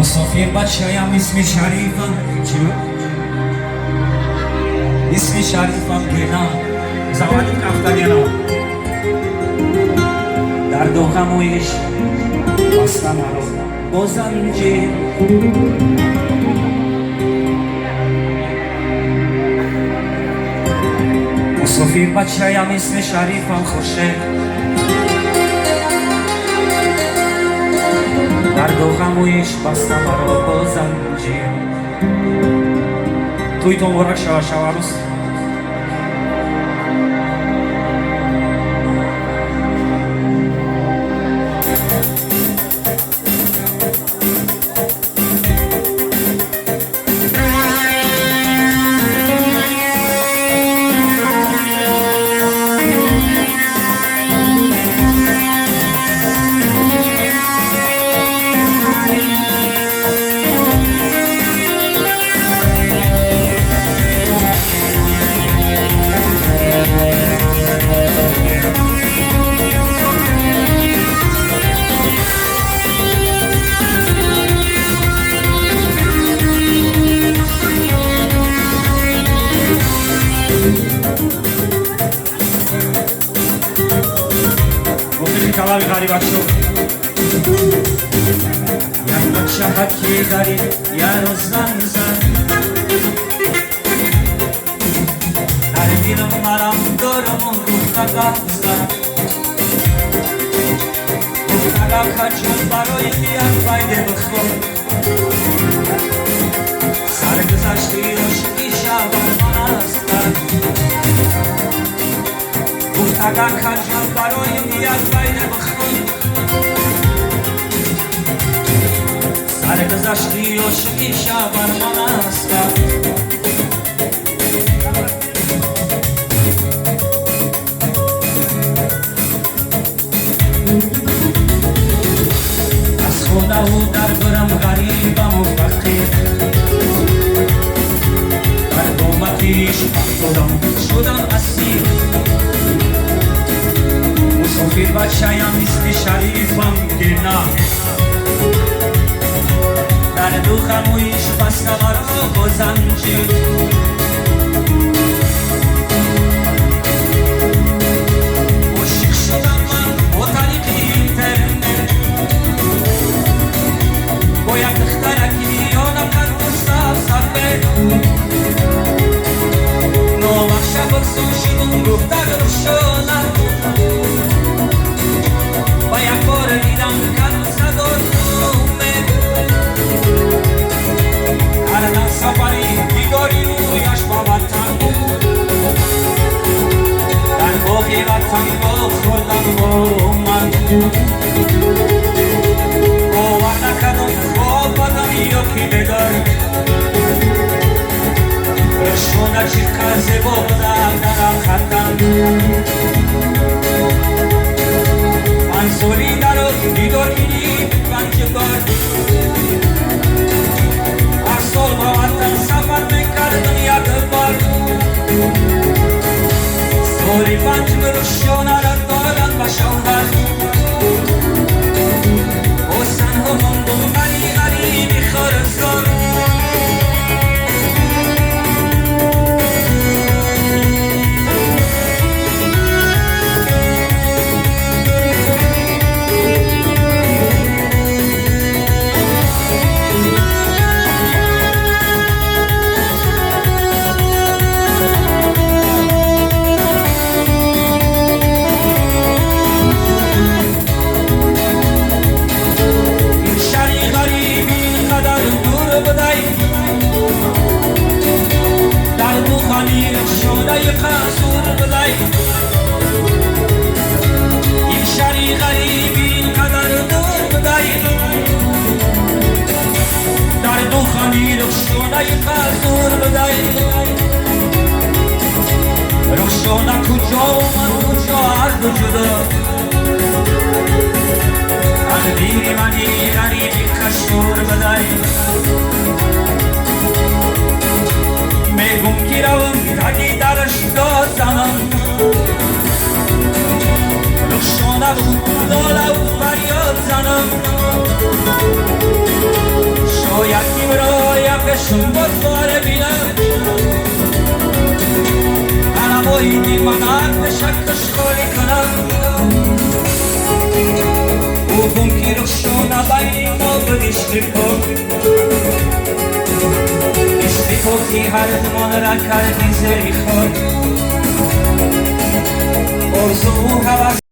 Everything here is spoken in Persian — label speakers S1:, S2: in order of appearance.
S1: مسافر بچه‌ام اسم شریفم چیو؟ اسم شریفم گنا زوادی کفتگنا در دو غمویش بستم رو با زنجیر مسافر بچه‌ام اسم شریفم خوشه در دو غمویش بستم رو با زنجیر توی تو مبارک شوا روز کلامی غریب بچه یک بچه حکی غریب یه روز زن در دلم مرم دارم و گفتگاه زن گفتگاه خرچون برای بیاد فایده بخور سرگذشتی عشقی شب من هستن گفتگاه خرچون برای بیاد فایده بخور سرگذشتی عشقی شب من هستن از خونه و در برم غریبم و فقیر در دومتیش شدم اسیر مسافر بچه‌ام اسم شریفم گنا در دو غمویش بستم رو با زنجیر عاشق شدم من با طریق اینترنت با یک دخترکی یادم کرد سفر نامخشه بسوشیدم گفتگو روشنم با یک بار دیدم کرد صدای کردن سفری دیداری رویش با وطن در باقی وطن با خودم با من باور نکردم خواب بدم یا کی بدار رشونه چی کسی بودم در خطم من سولی در دیدار اینی پنجگار سال با وطن سفر میکردم یک بار سالی پنج برشونه را دادن به شوهر حسن هموندم منی غریبی خرزان این شری غریبی اینقدر دور بدهی در دو خانی رخشونه قصور بدهی رخشونه کجا و من کجا هر دو جدا قلبی منی غریبی کشور بدهی میگم کی روم تگی درش دادم رخشانه بود لاله و فریاد زنم یکی را یکشون بطوار بینم علمایی میماند به شکش خالی کنم او بونکی رخشون بین ما بدیشتی کن اشتی تو که هر دمان را کردی زری خود آرزو و هوس